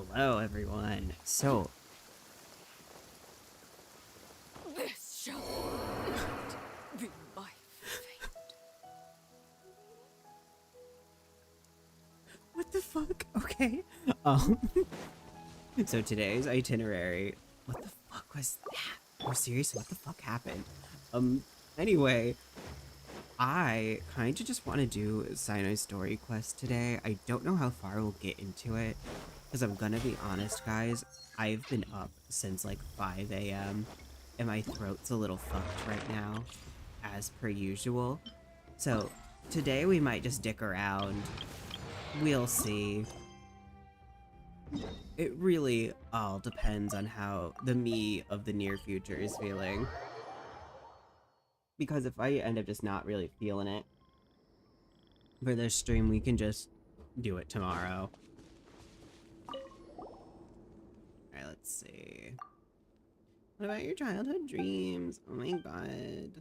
Hello, everyone. So, This shall not be my fate. what the fuck? Okay. Um, so today's itinerary. What the fuck was that? Oh, seriously, what the fuck happened? Anyway, I kind of just want to do Sinai's story quest today. I don't know how far we'll get into it, because I'm gonna be honest, guys. I've been up since like 5 a.m. and my throat's a little fucked right now, as per usual. So today we might just dick around. We'll see. It really all depends on how the me of the near future is feeling. Because if I end up just not really feeling it for this stream, we can just do it tomorrow. Alright, let's see. What about your childhood dreams? Oh my god.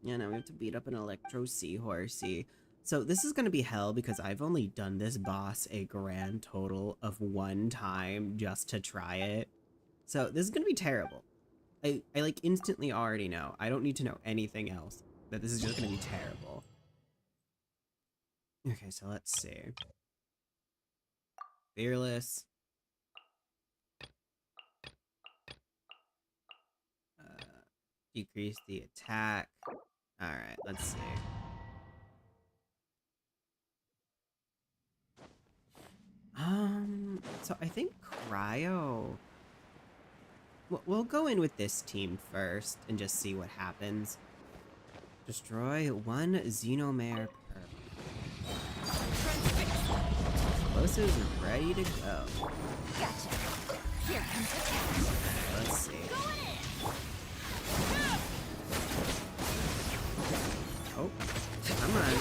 Yeah, now we have to beat up an Electro seahorsey. So this is gonna be hell because I've only done this boss a grand total of 1 time just to try it. So this is gonna be terrible. I like instantly already know. I don't need to know anything else. That this is just gonna be terrible. Okay, so let's see. Fearless. Decrease the attack. Alright, let's see. So I think Cryo... We'll go in with this team first and just see what happens. Destroy 1 Xenomare per... Explosives are ready to go. Gotcha. Here comes the test. Let's see. Oh, come on.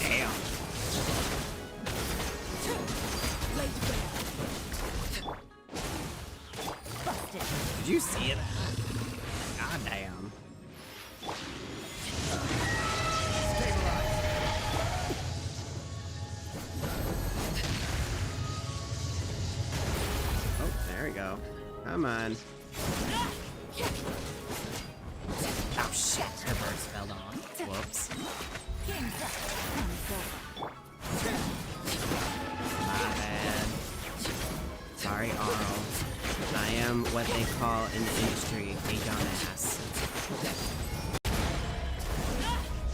Damn. Busted. Did you see that? God damn. Oh, there we go. Come on. Oh shit, her burst fell off. Whoops. Game's up. My bad. Sorry, Arl. I am what they call in the industry a dumbass.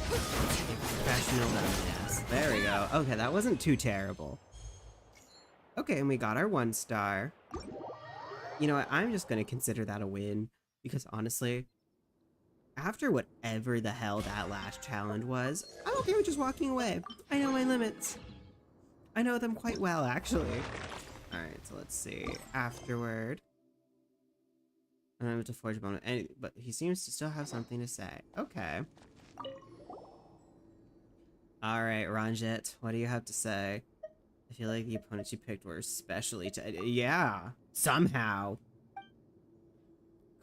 A professional dumbass. There we go. Okay, that wasn't too terrible. Okay, and we got our 1 star. You know what? I'm just gonna consider that a win because honestly, after whatever the hell that last challenge was, I'm okay with just walking away. I know my limits. I know them quite well, actually. Alright, so let's see. Afterward. I don't have to forge a bone, but he seems to still have something to say. Okay. Alright, Ranjit, what do you have to say? I feel like the opponents you picked were especially yeah, somehow.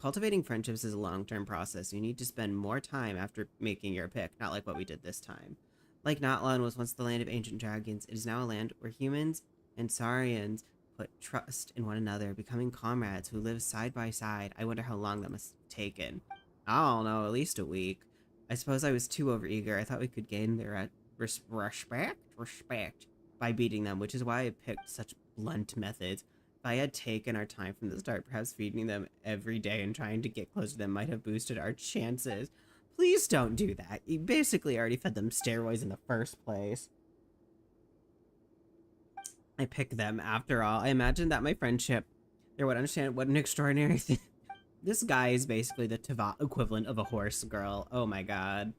Cultivating friendships is a long-term process. You need to spend more time after making your pick, not like what we did this time. Like Natlan was once the land of ancient dragons, it is now a land where humans and Saurians put trust in one another, becoming comrades who live side by side. I wonder how long that must have taken. I don't know, at least a week. I suppose I was too overeager. I thought we could gain their respect by beating them, which is why I picked such blunt methods. If I had taken our time from the start, perhaps feeding them every day and trying to get close to them might have boosted our chances. Please don't do that. You basically already fed them steroids in the first place. I picked them after all. I imagine that my friendship, they would understand what an extraordinary thing. This guy is basically the Tava equivalent of a horse girl. Oh my god.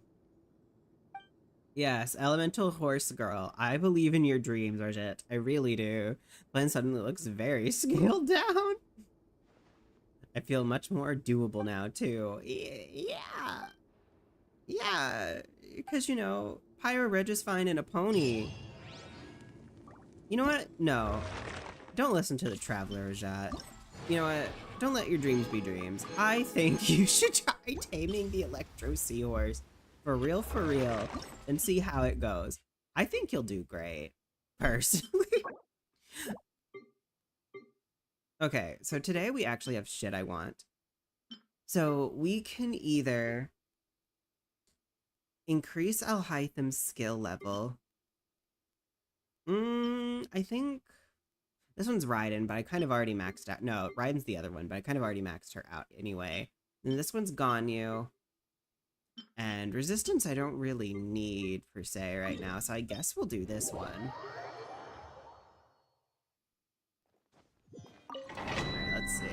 Yes, elemental horse girl. I believe in your dreams, Arjit. I really do. Glenn suddenly looks very scaled down. I feel much more doable now, too. Yeah. Yeah. Because, you know, Pyro Reg is fine in a pony. You know what? No. Don't listen to the Traveler, Arjit. You know what? Don't let your dreams be dreams. I think you should try taming the Electro Seahorse. For real, and see how it goes. I think you'll do great, personally. Okay, so today we actually have shit I want. So we can either increase Alhaitham's skill level. I think this one's Raiden, but I kind of already maxed out. No, Raiden's the other one, but I kind of already maxed her out anyway. And this one's Ganyu. And resistance I don't really need, per se, right now, so I guess we'll do this one. Alright, let's see.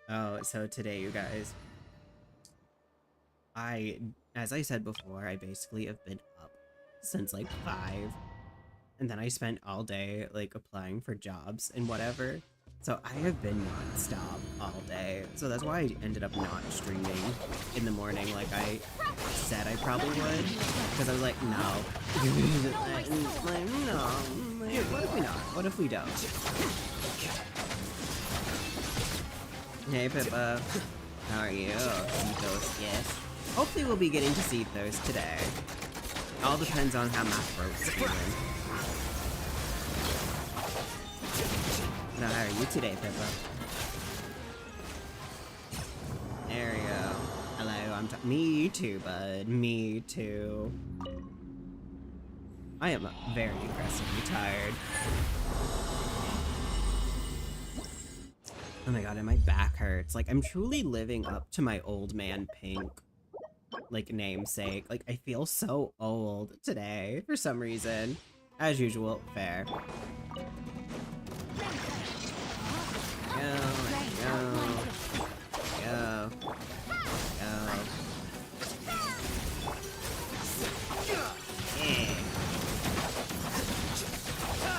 Oh, so today, you guys, as I said before, I basically have been up since like 5. And then I spent all day like applying for jobs and whatever. So I have been non-stop all day. So that's why I ended up not streaming in the morning like I said I probably would. Because I was like, no. No. What if we not? What if we don't? Hey Pippa. How are you? Ethos, yes. Hopefully we'll be getting to see those today. All depends on how my throat's feeling. Now, how are you today, Pippa? There we go. Hello, me too, bud. Me too. I am very aggressively tired. Oh my god, and my back hurts. Like, I'm truly living up to my old man Pink, like, namesake. Like, I feel so old today, for some reason. As usual, fair.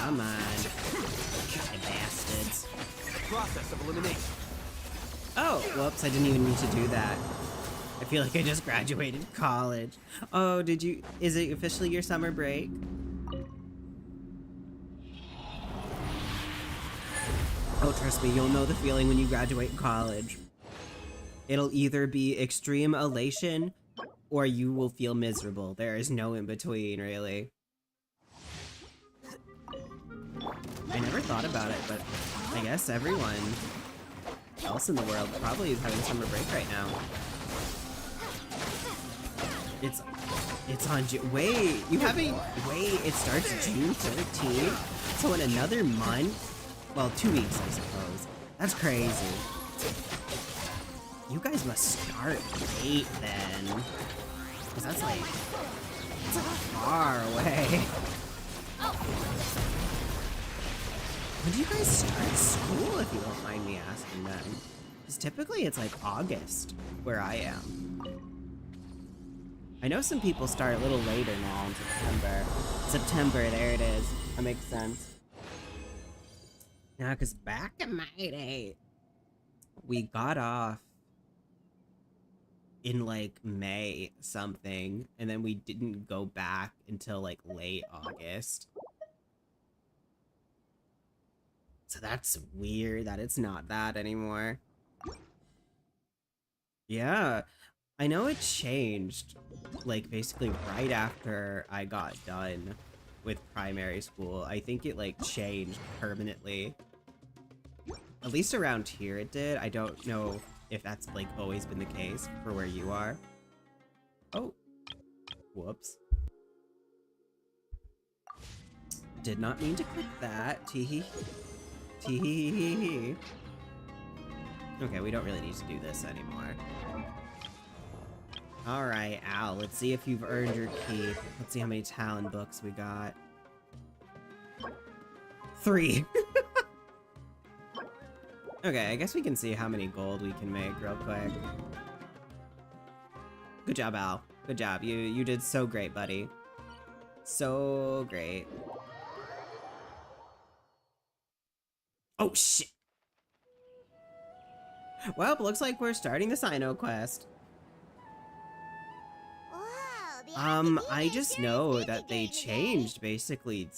Come on, you bastards. Process of elimination. Oh, whoops, I didn't even mean to do that. I feel like I just graduated college. Oh, is it officially your summer break? Oh, trust me, you'll know the feeling when you graduate college. It'll either be extreme elation, or you will feel miserable. There is no in between, really. I never thought about it, but I guess everyone else in the world probably is having summer break right now. It's on June. Wait, it starts June 13th? So in another month? Well, 2 weeks, I suppose. That's crazy. You guys must start late then. Because that's like, it's far away. When do you guys start school, if you don't mind me asking then? Because typically it's like August, where I am. I know some people start a little later now in September. September, there it is. That makes sense. Now, because back in my day, we got off in like May something, and then we didn't go back until like late August. So that's weird that it's not that anymore. Yeah, I know it changed, like, basically right after I got done with primary school. I think it, like, changed permanently. At least around here it did. I don't know if that's, like, always been the case for where you are. Oh. Whoops. Did not mean to click that. Tee-hee. Tee-hee-hee-hee. Okay, we don't really need to do this anymore. Alright, Al, let's see if you've earned your keep. Let's see how many Talon books we got. 3. Okay, I guess we can see how many gold we can make real quick. Good job, Al. Good job. You did so great, buddy. So great. Oh, shit. Well, looks like we're starting the Sino quest. I just know that they changed basically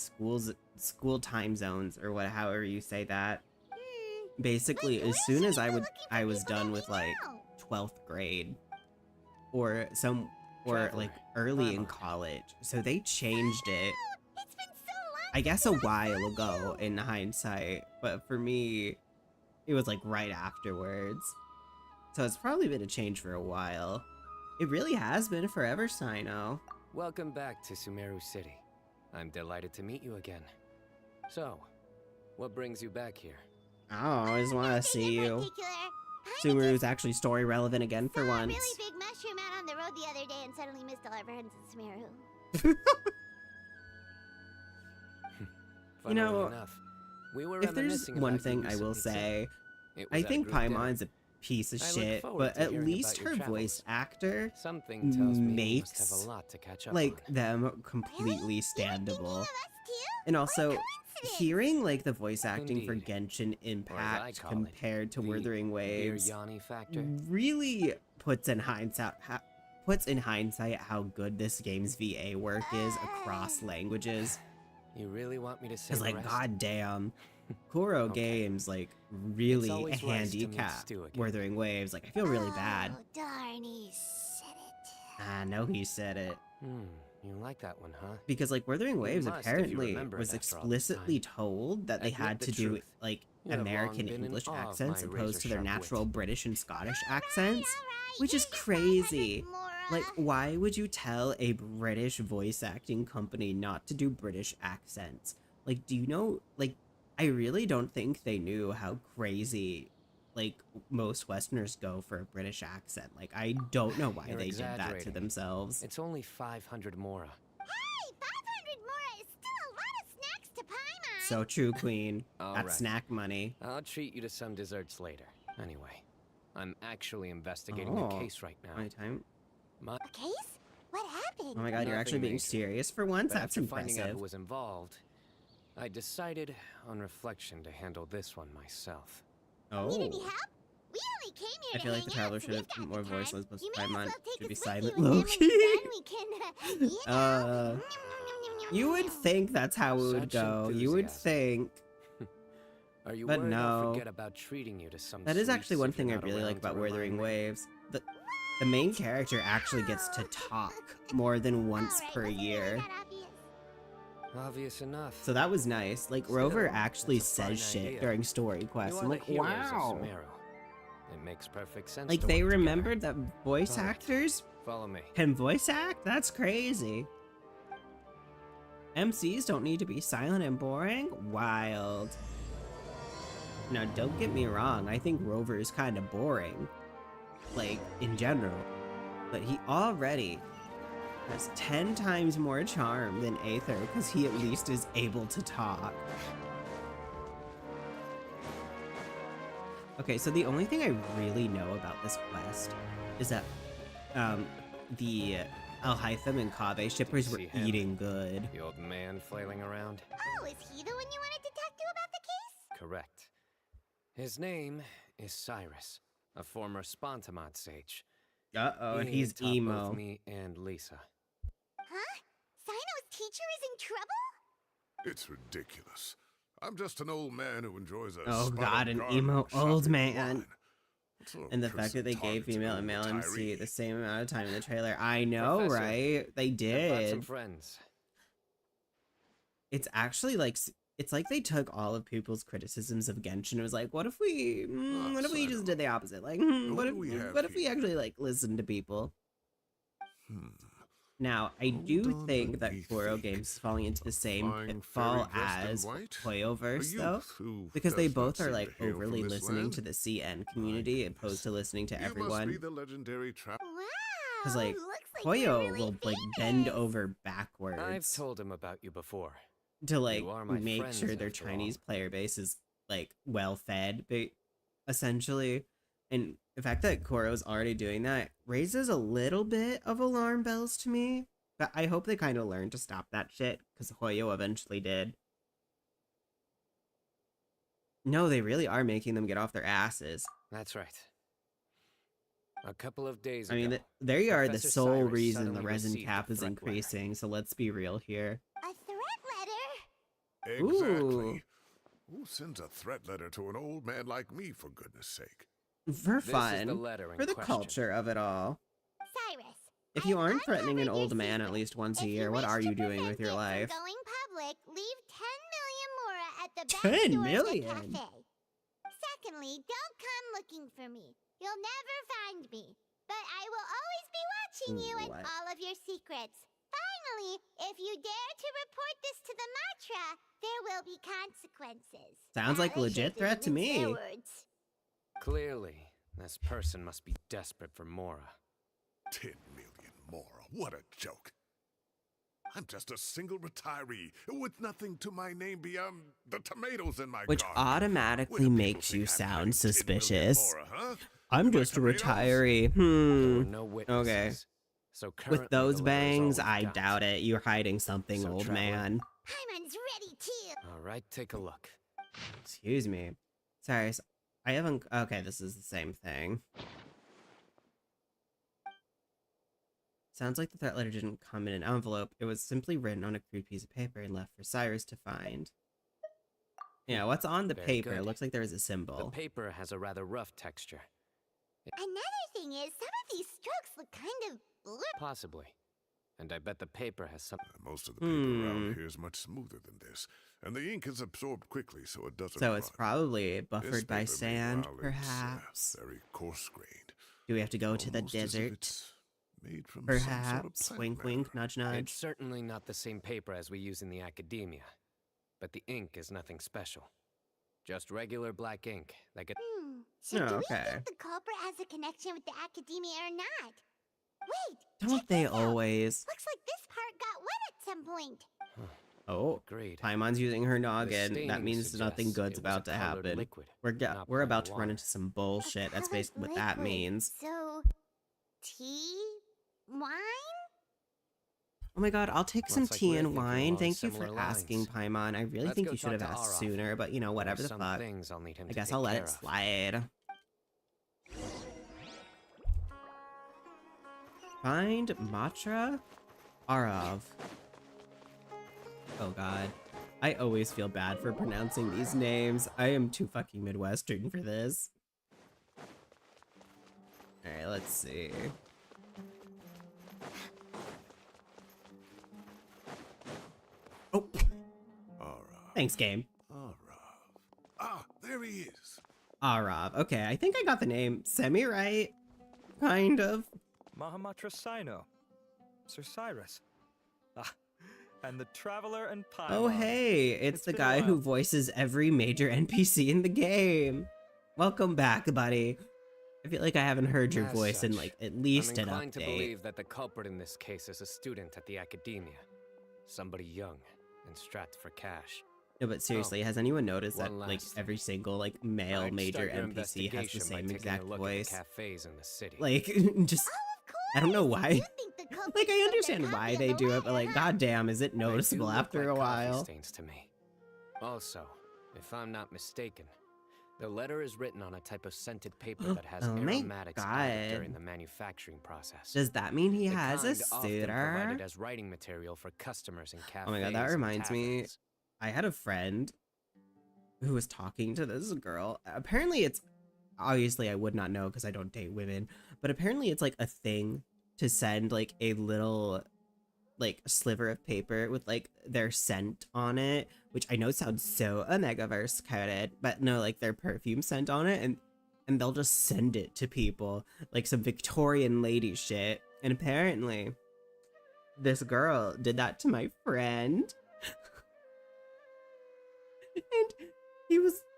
school time zones, or however you say that. Basically, as soon as I was done with like 12th grade, or like early in college, so they changed it, It's been so long. I guess, a while ago in hindsight, but for me, it was like right afterwards. So it's probably been a change for a while. It really has been forever, Sino. Welcome back to Sumeru City. I'm delighted to meet you again. So, what brings you back here? I always want to see you. Particular. Sumeru's actually story relevant again for Saw a once. really big mushroom out on the road the other day and suddenly missed all our friends in Sumeru. You know, enough, we were if there's reminiscing one about you thing I will recently, too. say, It was I at a think group dinner. Paimon's a piece of I look shit, forward but to at hearing least about your her voice travels. actor Something tells me you must makes have a lot to catch up like on. them completely standable. And also, coincidence. hearing like the voice acting for Indeed. Genshin Impact call it, compared to the Wuthering Dear Waves Yanni factor. really puts in hindsight how good this game's VA work is across languages. You really want me to say Cause the like, rest? goddamn, Kuro Okay. Games like really always wise to meet handicap Stu again. Wuthering Waves. Like, I feel really bad. Oh, darn, he said it. I know he said it. You like that one, huh? Because like Wuthering Waves must if you apparently remember was it after all this explicitly time. told that they Admit had the to do truth. like You have long American been in English awe of accents my opposed to their razor-sharp natural wit. British and Scottish All accents, right. which is Here's your crazy. 500, Mora. Like, why would you tell a British voice acting company not to do British accents? Like, do you know, like, I really don't think they knew how crazy, like, most Westerners go for a British accent. Like, I don't know why You're they did that to exaggerating. themselves. It's only 500 Mora. Hey, 500 Mora is still a lot of snacks to Paimon. So true, Queen. All That's right. snack money. I'll treat you to some desserts later. Anyway, I'm actually investigating Oh, a case right now. My time. My, A case? What happened? Oh my god, you're Nothing actually being major. serious for once? but That's after finding out impressive. who was involved, I decided on reflection to handle this one myself. Need Oh. any help? We only came here I to feel like hang the traveler out, so should have we've got more the time. voiceless, but You may as Paimon well take should be us with silent. you, and then when Low-key. you're done, we can, you know. You would think that's how it would Such go. You would enthusiasm. think. Are you But worried I'll no. forget about treating you to some That is sweets actually one if you're thing I not really around like to about remind Wuthering me? Waves. The main character actually gets to talk more than once Alright, per wasn't really year. that obvious. Obvious enough. So that was nice. Like, Still, Rover actually that's a fine says shit idea. during story You quests. are I'm the like, heroes of wow. Sumeru. It makes perfect sense. Like, to they work together. remembered that voice Alright. actors Follow me. can voice act? That's crazy. MCs don't need to be silent and boring? Wild. Now, don't get me wrong, I think Rover is kind of boring. Like, in general. But he already has 10 times more charm than Aether, because he at least is able to talk. Okay, so the only thing I really know about this quest is that the Alhaitham and Kaveh shippers were see him? eating good. The old man flailing around? Oh, is he the one you wanted to talk to about the case? Correct. His name is Cyrus, a former Spontamod sage. Uh-oh, and He he's taught emo. both me and Lisa. Huh? Sino's teacher is in trouble? It's ridiculous. I'm just an old man who enjoys a Oh spot god, of an garden emo and shopping old and man. wine. What sort of And the fact cursed that they gave target's an female old and male MC retiree? the same amount of time in the trailer. I know, Professor, right? They I brought some did. friends. It's actually like, it's like they took all of people's criticisms of Genshin and was like, what if we, what if we just did the opposite? Like, what What if, do we have what if we here? actually like listen to people? Hmm. Now, I Hold do on, think let that me Kuro think. Games is falling into the same flying pitfall fairy dressed in as white? A Hoyoverse, though, youth who because they does not both are seem like to hail from overly this listening land. to the CN community My goodness. opposed to listening to You must be everyone. the legendary trap. Wow. Because like looks like you're Hoyo really will like bend famous. over I've backwards told him about you before. to like You are my make friends, sure their after all. Chinese player base is like well fed, essentially. And the fact that Kuro's already doing that raises a little bit of alarm bells to me. But I hope they kind of learn to stop that shit, because Hoyo eventually did. No, they really are making them get off their asses. That's right. A couple of days I ago. mean, they are the Professor sole Cyrus reason the suddenly resin received a cap is threat letter. increasing, so let's be real here. A threat letter? Exactly. Who sends a threat letter to an old man like me, for goodness sake? For This is fun, the letter in for the question. culture of it all. Cyrus, If you I've aren't threatening an uncovered your old man at secret. least once a If you year, what wish are to you doing prevent with your it from life? going public, leave 10 million mora at the back 10 door of the million? cafe. Secondly, don't come looking for me. You'll never find me. But I will always be watching you and What? all of your secrets. Finally, if you dare to report this to the Matra, there will be consequences. Sounds like a At least legit they threat to didn't mince their me. words. Clearly, this person must be desperate for Mora. 10 million more. What a joke. I'm just a single retiree with nothing to my name beyond the tomatoes in my Which garden. automatically Where do makes people you think I'm sound hiding 10 million suspicious. more, huh? I'm In my just a tomatoes? retiree. There were no witnesses. Okay. So currently, With those the letter is all bangs, we've I got. doubt it. You're hiding something, So, old Traveler? man. Paimon's ready too. All right, take a look. Excuse me. Sorry, I haven't... Okay, this is the same thing. Sounds like the threat letter didn't come in an envelope. It was simply written on a crude piece of paper and left for Cyrus to find. Yeah, what's on the Very paper? good. It looks like there is a The symbol. paper has a rather rough texture. Another thing is, some of these strokes look kind of blurry. Possibly. And I bet the paper has some... Most of the paper around here is much smoother than this, and the ink is absorbed quickly, so it doesn't So it's rot. probably This buffered by paper, sand, meanwhile, is, perhaps. very coarse-grained. Do we have to go to the Almost as if desert? it's made from some sort of Perhaps. plant Wink, matter. wink, nudge, nudge. It's certainly not the same paper as we use in the academia. But the ink is nothing special. Just regular black ink that gets... So Oh, do we okay. think the culprit has a connection with the academia or not? Wait, Don't check they this out. always? Looks like this part got wet at some point. Oh, Agreed. Paimon's using her The noggin. That staining means nothing suggests good's it was a about to colored happen. liquid, We're not we're plain about to run water. into some bullshit. That's Colored basically what that liquid. means. So, tea? Wine? Oh my god, I'll take some Looks like tea we're and thinking wine. along Thank you for similar asking, lines. Paimon. I really Let's think go you should talk have to asked Arov. sooner, but you know, There are whatever the some fuck. things I'll need him I to guess take I'll let care it of. slide. Find Matra Arov. Oh god. I always feel bad for pronouncing these names. I am too fucking Midwestern for this. Alright, let's see. Oh, Arov. thanks, game. Arov. Ah, there he is. Arov. Okay, I think I got the name semi-right. Kind of. Mahamatra Sino, Sir Cyrus. Ah, and the Traveler and Paimon. Oh, hey, it's the been a guy who while. voices every major NPC in the game. Welcome back, buddy. I feel like I haven't heard your As voice in such, like at least I'm an inclined to update. believe that the culprit in this case is a student at the academia. Somebody young and strapped for cash. No, but seriously, has anyone noticed that one like last every single like male I'd major start your NPC has the investigation by same taking exact a look voice? At the cafes in the city. Like, just Of course. I don't know why. You think the culprit Like I wrote their understand copy why of they the do it, but letter, like, huh? goddamn, is it They do noticeable look after like a coffee while? stains to me. Also, if I'm not mistaken, the letter is written on a type of scented paper that has Oh my aromatics added God. during the manufacturing process. Does that mean he The has a kind often suitor? provided as writing material for customers in cafes. Oh my god, that and reminds me. taverns. I had a friend who was talking to this girl. Apparently it's, obviously I would not know because I don't date women, but apparently it's like a thing to send like a little like sliver of paper with like their scent on it, which I know sounds so Omegaverse coded, but no, like their perfume scent on it, and they'll just send it to people like some Victorian lady shit. And apparently this girl did that to my friend.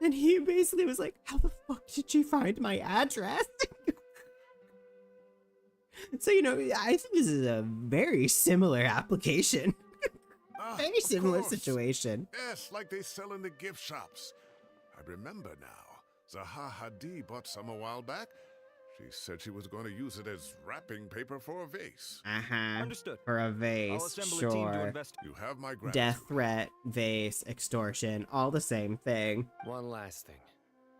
And he basically was like, how the fuck did she find my address? So, you know, I think this is a very similar application. Ah, Very of similar course. situation. Yes, like they sell in the gift shops. I remember now. Zaha Hadid bought some a while back. She said she was going to use it as wrapping paper for a vase. Uh-huh. Understood. For a I'll vase, assemble a team to sure. investigate. You have my gratitude. Death threat, vase, extortion, all the same thing. One last thing.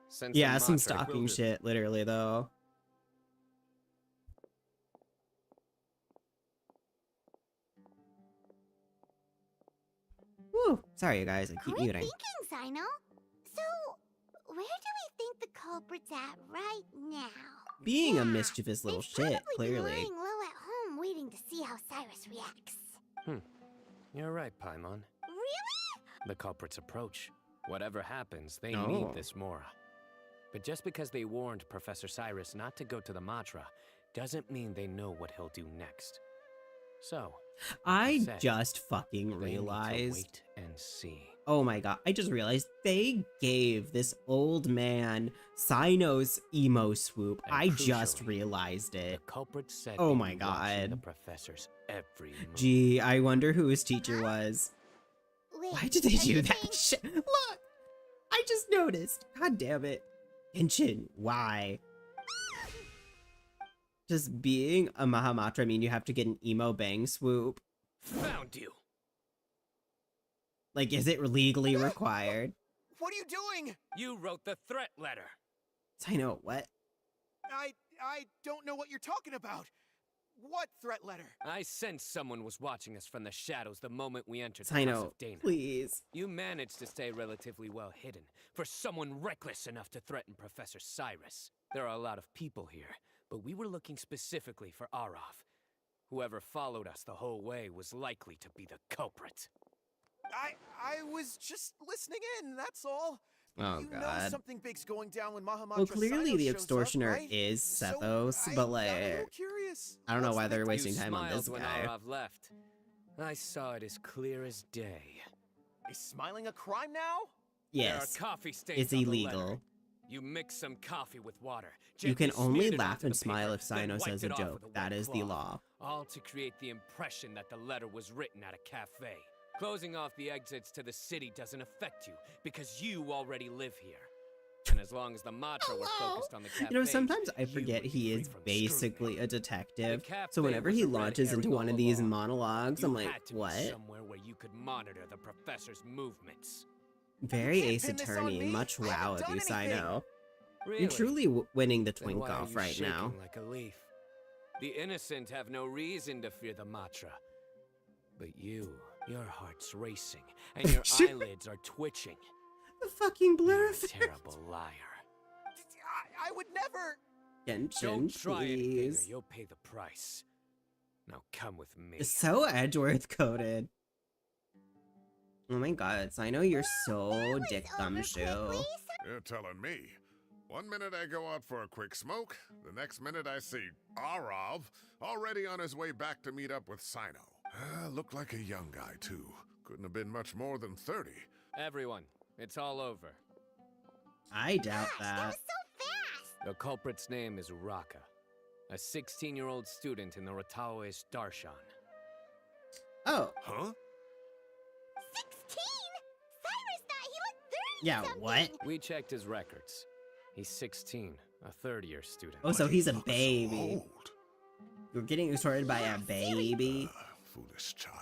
Send Yeah, some Matra- stalking will do. shit, literally, though. Woo! Sorry, you guys, I keep Quick muting. thinking, Sino. So, where do we think the culprit's at right now? Being a Yeah, mischievous little they'd shit, probably be clearly. lying low at home I'm waiting to see how Cyrus reacts. You're right, Paimon. Really? The culprits approach. Whatever happens, they Oh. need this Mora. But just because they warned Professor Cyrus not to go to the Matra doesn't mean they know what he'll do next. So, I said, just fucking they need to realized. wait and see. Oh my god, I just realized they gave this old man Cyno's emo swoop. And I just crucially, realized The it. culprit said Oh they'd my be watching the God. professor's every move. Gee, I wonder who his teacher was. Wait, Why did they are you do that saying- shit? Look! I just noticed. God damn it. Genshin, why? Just being a Mahamatra, I mean, you have to get an emo bang swoop. Found you! Like, is it legally required? What are you doing? You wrote the threat letter! Cyno, what? I don't know what you're talking about. What threat letter? I sensed someone was watching us from the shadows the moment we entered the House Cyno, of Dana. please. You managed to stay relatively well hidden for someone reckless enough to threaten Professor Cyrus. There are a lot of people here, but we were looking specifically for Arav. Whoever followed us the whole way was likely to be the culprit. I was just listening in, that's all. Oh, you know God. something big's going down when Mahamatra Well, clearly Cyno the shows up, extortioner right? is So, Sethos, I but got a like, little curious. I don't know What's why the they're big wasting You time on this smiled when guy. Arav left. I saw it as clear as day. Is smiling a crime now? Yes, There are coffee stains it's on the letter. illegal. You mix some coffee with water. You can gently only smeared it laugh onto and the smile paper, if then Cyno wiped says a it off joke. with That wet is the cloth, law. all to create the impression that the letter was written at a cafe. Closing off the exits to the city doesn't affect you because you already live here. And as long as the Matra were focused on the cafe, You know, sometimes I you forget would be he free is from basically scrutiny. a detective. The cafe So whenever was he a red launches into herring one all of these along. monologues, You I'm like, had to be what? somewhere where you could monitor the professor's movements. Very can't Ace pin this on Attorney. me. Much I haven't wow of done you, anything. Cyno. Really? You're truly winning the Then twink why are off you right shaking now. like a leaf? The innocent have no reason to fear the Matra. But you, your heart's racing, and your eyelids are twitching. The fucking blur You're a effect. terrible liar. I would never. Don't Genshin, try anything or please. you'll pay the price. Now come with me. It's so Edgeworth coded. Oh my god, Cyno, you're so dick gumshoe. You're telling me. One minute I go out for a quick smoke, the next minute I see Arav already on his way back to meet up with Cyno. Looked like a young guy, too. Couldn't have been much more than 30. Everyone, it's all over. I doubt That that. was so fast. The culprit's name is Raka, a 16-year-old student in the Rataoish Darshan. Oh, Huh? 16? Cyrus thought he looked 30 yeah, something. what? We checked his records. He's 16, a third-year student. Oh, so But he's he a looks so baby. old. You're getting extorted by a baby. Foolish child.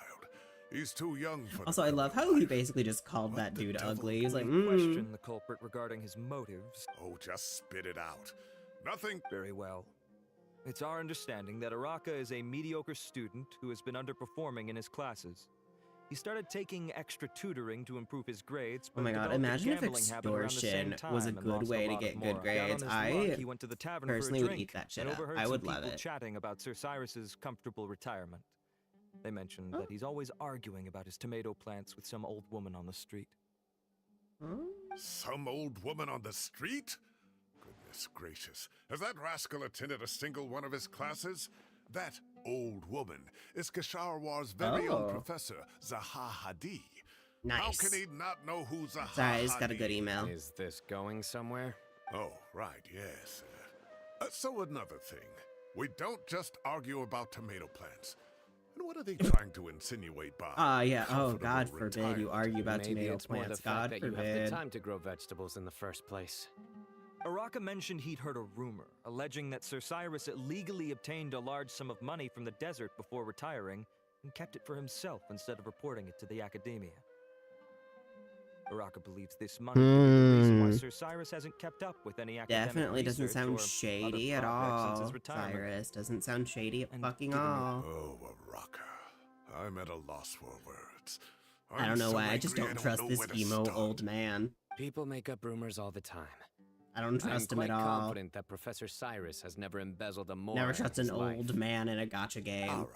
He's too young for Also, the I love how he basically just called What that the dude devil? ugly. He's like, We question the culprit regarding his motives. Oh, just spit it out. Nothing. Very well. It's our understanding that Araka is a mediocre student who has been underperforming in his classes. He started taking extra tutoring to improve his grades. Oh my but god, developed a imagine if gambling habit around the same extortion was a time and good lost way to lot get of good more. Down on grades. his I luck, he went to the tavern personally for a would drink eat that shit and up. overheard I some would love people it. chatting about Sir Cyrus's comfortable retirement. They mentioned Huh? that he's always arguing about his tomato plants with some old woman on the street. Huh? Some old woman on the street? Goodness gracious. Has that rascal attended a single one of his classes? That old woman is Kasharwar's very Oh. own professor, Zaha Hadi. How Nice. can he not know who Zaha Sorry, I just got a Hadi good is? email. Is this going somewhere? Oh, right, yes. So another thing. We don't just argue about tomato plants. And what are they trying to insinuate by Yeah. Oh, comfortable God forbid you retirement? argue about Maybe tomato it's more plants. the fact God that you have the forbid. time to grow vegetables in the first place. Araka mentioned he'd heard a rumor, alleging that Sir Cyrus illegally obtained a large sum of money from the desert before retiring, and kept it for himself instead of reporting it to the academia. Araka believes this money could be the reason why Sir Cyrus hasn't kept up with any academic Definitely doesn't research sound or shady other at projects since all. his retirement. Cyrus doesn't sound shady at And fucking given the- all. Oh, Araka. I'm at a loss for words. I don't know so why. I just angry don't I trust know this where to emo start. old man. People make up rumors all the time. I don't trust him I'm at quite all. confident that Professor Cyrus has never embezzled a more. Never trust an old man in a gacha game. Arav,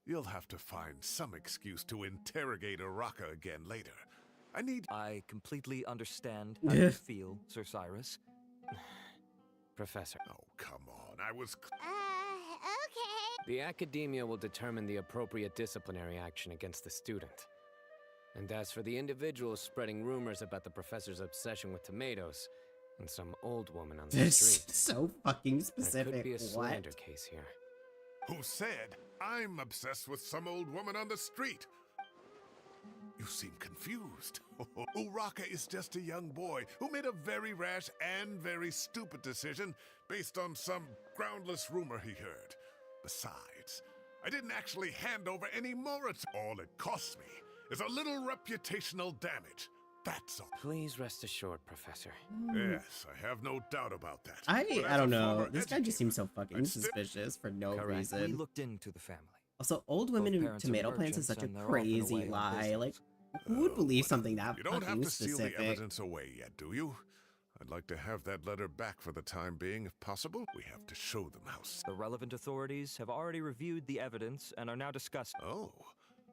you'll have to find some excuse to interrogate Araka again later. I completely understand how you feel, Sir Cyrus. Professor. Oh, come on. I was... Okay. The Academia will determine the appropriate disciplinary action against the student. And as for the individuals spreading rumors about the professor's obsession with tomatoes and some old woman on the It's street, so fucking there specific. could be a What? slander case here. Who said I'm obsessed with some old woman on the street? You seem confused. Uraka is just a young boy who made a very rash and very stupid decision based on some groundless rumor he heard. Besides, I didn't actually hand over any Moritz. All it cost me is a little reputational damage. That's all. Please rest assured, Professor. Yes, I have no doubt about that. I But as don't a know. former This guy just seems so educator, fucking I'd still- suspicious for no Correct. We reason. looked into the family. Also, old women Both in parents are tomato plants is merchants, such a and they're often crazy away on lie. business. Like, who would believe something that You don't have fucking to steal the specific? evidence away yet, do you? I'd like to have that letter back for the time being, if possible. We have to show them how. The relevant authorities have already reviewed the evidence and are now discussing. Oh,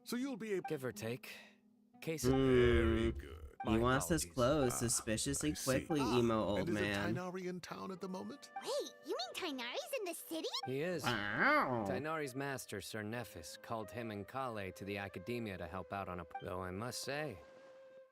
so you'll be able. Give or take. Case Very good. He My wants this apologies. closed Ah, suspiciously I see. quickly, emo old and man. Is Tainari in town at the moment? Wait, you mean Tainari's in the city? He is. Wow. Tainari's master, Sir Nephis, called him and Kale to the Academia to help out on a... Though I must say,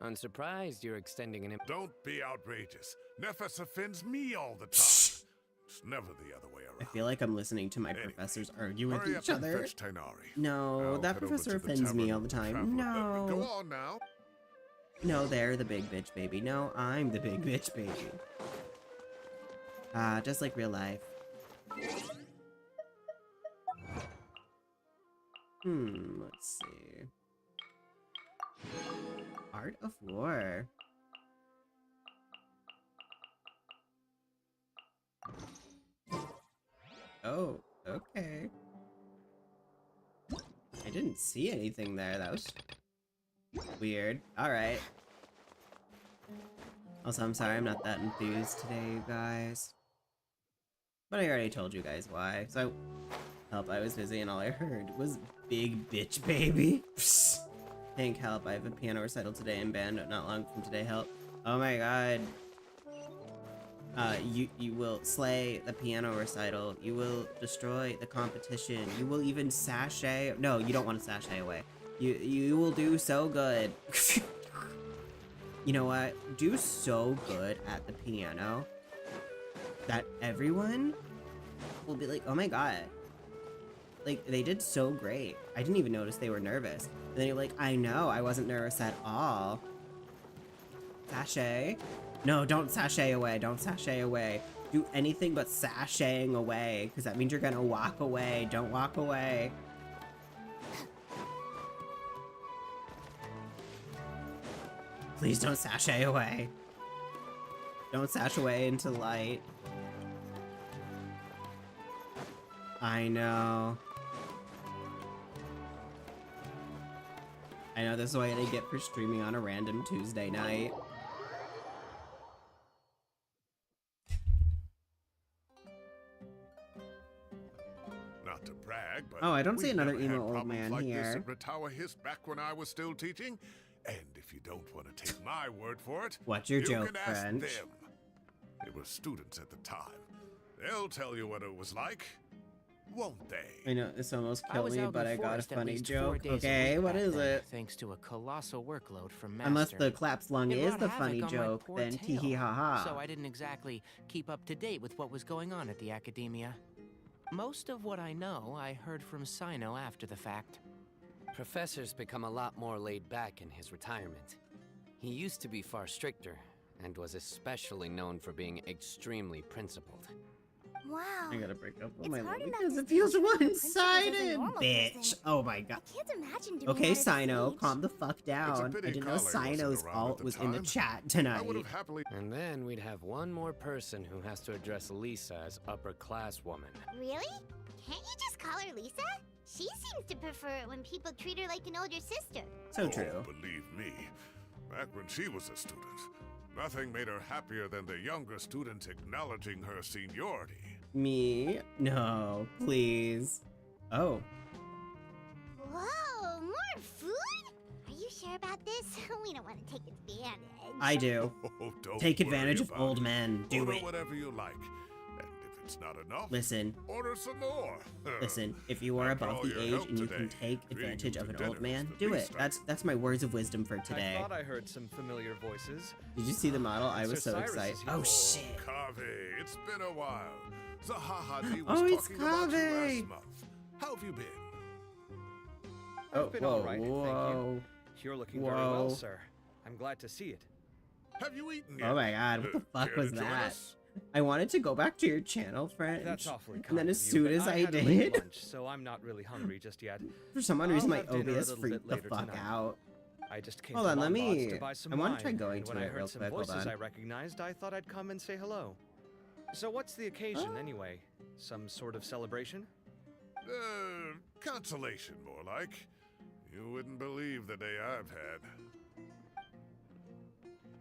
I'm surprised you're extending an... Don't be outrageous. Nephis offends me all the time. It's never the other way I around. feel like I'm listening to my Anyway, professors argue with Hurry up each and other. fetch Tainari. No, I'll that head over professor to the offends me tavern all the and time. travel. Go No. on now. No, they're the big bitch baby. No, I'm the big bitch baby. Just like real life. Let's see. Art of War. Oh, okay. I didn't see anything there. That was weird. Alright. Also, I'm sorry I'm not that enthused today, you guys. But I already told you guys why. So, help, I was busy and all I heard was big bitch baby. Thank help, I have a piano recital today in band not long from today, help. Oh my god. You will slay the piano recital. You will destroy the competition. You will even sashay. No, you don't want to sashay away. You will do so good. You know what? Do so good at the piano that everyone will be like, oh my god. Like, they did so great. I didn't even notice they were nervous. And then you're like, I know, I wasn't nervous at all. Sashay. No, don't sashay away. Don't sashay away. Do anything but sashaying away, because that means you're gonna walk away. Don't walk away. Please don't sashay away. Don't sash away into light. I know. I know, this is what I get for streaming on a random Tuesday night. Not to brag, but Oh, I don't see we've another never had emo old problems man like this here. at Ratawa Hiss back when I was still teaching. And if you don't want to take my word for it, What's your you joke, can ask French? them. They were students at the time. They'll tell you what it was like, won't they? I know, this almost I killed was me, out but in I got a forest at funny least 4 joke. days a Okay, week what back is then, it? Thanks to a colossal workload from Master. Unless the claps lung It is wrought the havoc funny on my joke, poor then tee hee tail, ha ha. So I didn't exactly keep up to date with what was going on at the Academia. Most of what I know, I heard from Sino after the fact. Professor's become a lot more laid back in his retirement. He used to be far stricter, and was especially known for being extremely principled. Wow. I gotta break up with It's my hard love enough because to it feels stay true to one-sided, principles as a normal bitch. person. Oh my god. I can't imagine doing Okay, that at his Sino, age. calm the fuck down. pity I didn't know Kale wasn't Sino's around alt at the was in the time. chat I would tonight. have happily. And then we'd have one more person who has to address Lisa as upper class woman. Really? Can't you just call her Lisa? She seems to prefer it when people treat her like an older sister. So true. Oh, believe me, back when she was a student, Nothing made her happier than the younger students acknowledging her seniority. Me? No, please. Oh. Whoa, more food? Are you sure about this? We don't want to take advantage. I do. Oh, don't Take worry advantage of about old it. men. Do Order it. whatever you like. And if it's not enough, Listen, order some more. listen. If you are After above all the your age help and you today, can take treating advantage you of to an dinner old is man, the do it. least I That's my words of wisdom for today. I thought I heard some familiar voices. Did you see the model? I Sir was so Cyrus excited. is here. Oh shit. Kaveh, it's been a while. Zahahadi was Oh, it's talking about you Kaveh. last month. How have you been? Oh, I've been whoa, all right, thank you. whoa. You're looking very well, Whoa. sir. I'm glad to see it. Have you eaten yet? Oh my god, what the fuck Care to was join that? us? I wanted to go back to your channel, French. That's awfully kind And then of as you, soon but as I had a late did, lunch, so I'm not really hungry just yet. for some odd I'll reason my have dinner a OBS little freaked bit the later fuck tonight. out. I just came Hold to on, let Lombard's me- to buy some I wanna wine, try going and to when I it real heard some quick, hold voices on. I recognized, I thought I'd come and say hello. So what's the occasion Oh. anyway? Some sort of celebration? Consolation, more like. You wouldn't believe the day I've had.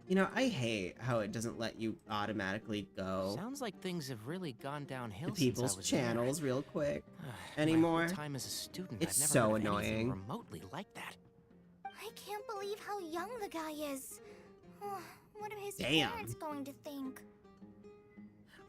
You know, I hate how it doesn't let you automatically go Sounds like things have really gone downhill to since I people's was there. channels real quick My anymore. whole time as a student, It's I've so never heard of anything annoying. remotely like that. I can't believe how young the guy is. Oh, what are his Damn. parents going to think?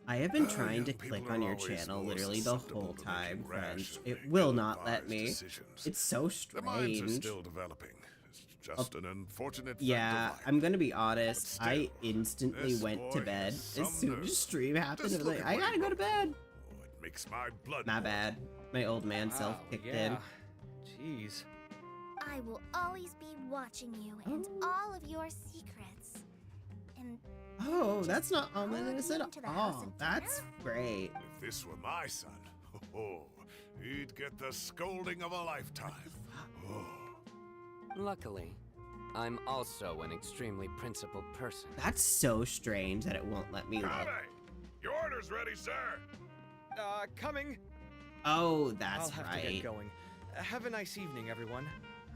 I have been trying to Young people click are on your always channel more literally the susceptible whole to time, making rash French. and It will ill-advised not let me. decisions. It's so Their minds are strange. still developing. It's just an unfortunate fact Yeah, of life. I'm gonna be honest. But I still, instantly this went to boy bed has as some soon nerve. as stream happened. I Just was look like, at I what he gotta go to wrote. bed. Oh, it makes my blood My boil. bad. My old man self Wow, kicked yeah. in. Jeez. I will always be watching you and all of your secrets. And Oh, just that's not follow ominous you at into the house all. at That's dinner? great. If this were my son, oh, he'd get the scolding of a lifetime. Oh. Luckily, I'm also an extremely principled person. That's so strange that it won't let me look. Your order's ready, sir. Coming. Oh, that's I'll have to right. get going. Have a nice evening, everyone.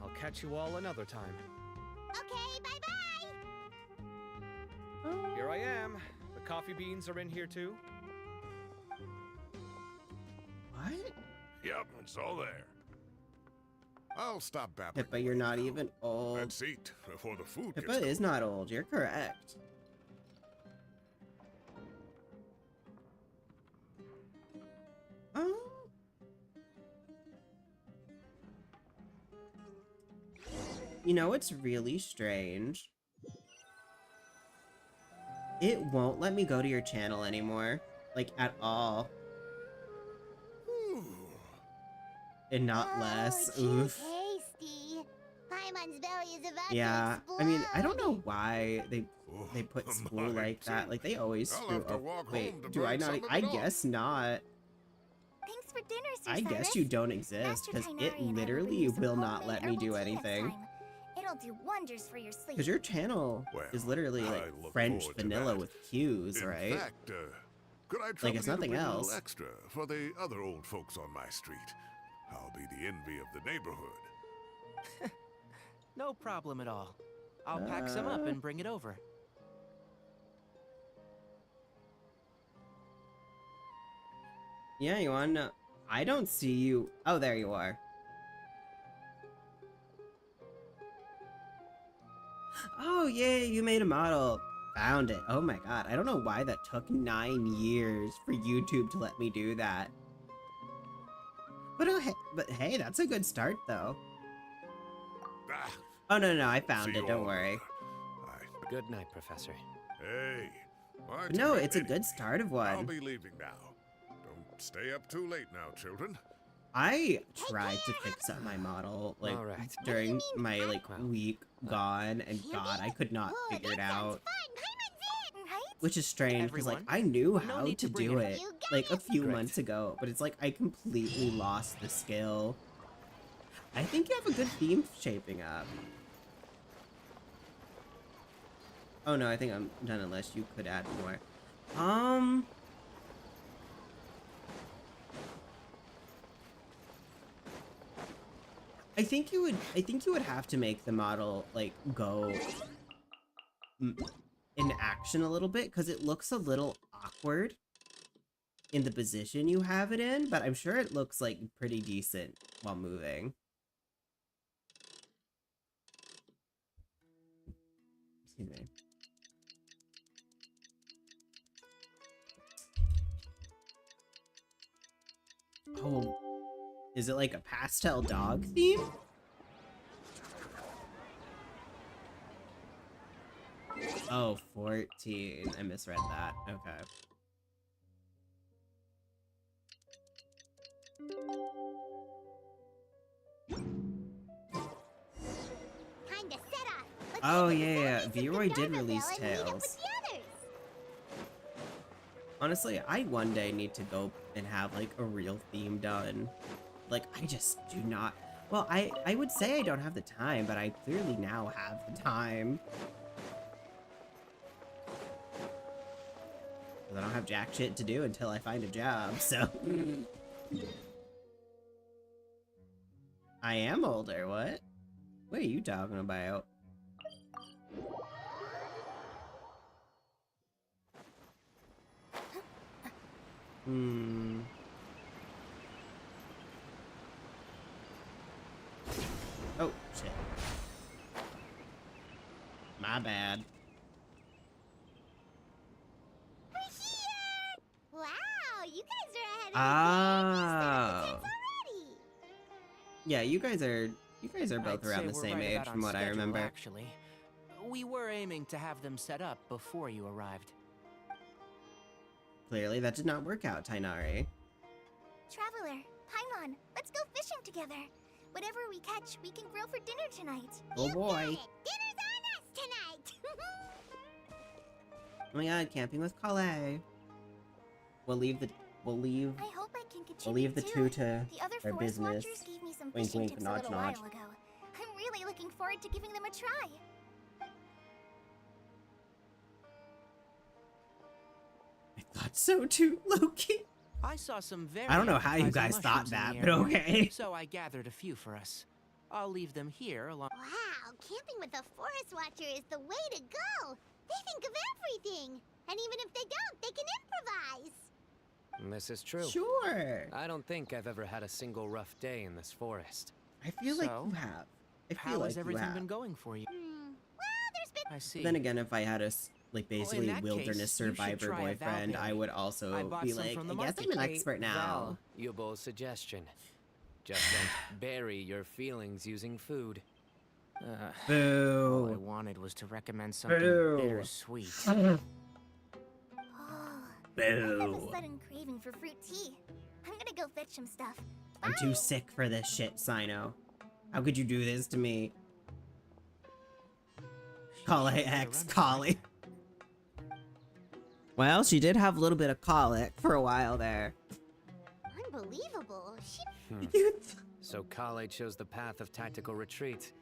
I'll catch you all another time. okay, bye-bye. Here I am. The coffee beans are in here too. What? Yep, it's all there. I'll stop babbling. Pippa, you're not now. even old. Let's eat before the food Pippa gets is cold. not old. You're correct. Oh. You know what's really strange? It won't let me go to your channel anymore. Like, at all. Ooh. And not less. Oh, too Oof. tasty. Paimon's belly is about Yeah, to I mean, I don't explode. know why they Oh, put school mine like that. too. Like they always I'll screw have to up. walk Wait, home to do I burn not? some of I it off. guess not. Thanks for dinner, Sir I guess Cyrus. you don't exist Master because Tighnari it and I will literally bring you some will not homemade let me herbal do tea next anything. time. It'll do wonders for your sleep. Because your channel Well, is literally I like look French forward to vanilla that. with cues, In right? fact, could I trouble it's you to nothing bring a else. little extra for the other old folks on my street? I'll be the envy of the neighborhood. No problem at all. I'll pack some up and bring it over. Yeah, you want to? I don't see you. Oh, there you are. Oh, yay, you made a model. Found it. Oh my god. I don't know why that took 9 years for YouTube to let me do that. But hey, that's a good start, though. Ah, Oh, no, I see found you it. Don't all worry. later. Good night, Professor. Hey. why But no, take it's a pity? good start of I'll one. be leaving now. Don't stay up too late now, children. I tried to fix up my model, like, All right. during my, like, Well, week gone, and god, I could not Oh, figure it that sounds out. fun. Paimon's in, right? Which is strange, because, like, Everyone, I knew no how need to to bring do it. it, You got like, a few Great. months ago, but it's like I completely lost the skill. I think you have a good theme shaping up. Oh no, I think I'm done unless you could add more. I think you would have to make the model, like, go in action a little bit because it looks a little awkward in the position you have it in, but I'm sure it looks like pretty decent while moving. Excuse me. Oh, is it like a pastel dog theme? Oh, 14. I misread that. Okay. Time to set off. Let's Oh, get to the yeah. suburbs of V-Roy did Godiva release and meet up Tales. with the others. Honestly, I one day need to go and have, like, a real theme done. Like, I just do not... Well, I would say I don't have the time, but I clearly now have the time. Because I don't have jack shit to do until I find a job, so... I am older, what? What are you talking about? Hmm... Oh, shit. My bad. We're here! Wow, you guys are ahead of Oh. the game. Already. Yeah, you guys are both I'd around say the we're same right age about from on what I schedule, remember. Actually, we were aiming to have them set up before you arrived. Clearly that did not work out, Tainari. Traveler, Paimon, let's go fishing together. Whatever we catch, we can grill for dinner tonight. Oh You boy. got it. Dinner's on us tonight. Oh my god, camping with Kale. We'll leave I hope I can contribute we'll leave the too. two to The other their forest business. watchers gave me some Wink, fishing wink, tips nudge, a little nudge. while ago. I'm really looking forward to giving them a try. I thought so too, Loki. I saw some very I don't know how you appetizing guys thought mushrooms that, in but the area, okay. So I gathered a few for us. I'll leave them here along. Wow, camping with a forest watcher is the way to go. They think of everything. And even if they don't, they can improvise. This is true. Sure. I don't think I've ever had a single rough day in this forest. I feel like So, you have. I feel How like has you everything have. been going for you? Well, there's been I see. Then again, if I had a basically that wilderness case, you should survivor try a boyfriend, I Valberry. would also I bought be some like, from I the guess I'm an market. expert now. Valuable suggestion. Just don't bury your feelings using food. All I Boo. wanted was to recommend something Boo. bittersweet. Oh, I have Boo. a sudden craving for fruit tea. I'm gonna go fetch some stuff. I'm too sick for this shit, Sino. How could you do this to me? Kale X Kali. Well, she did have a little bit of colic for a while there. Unbelievable. So Kale chose the path of tactical retreat.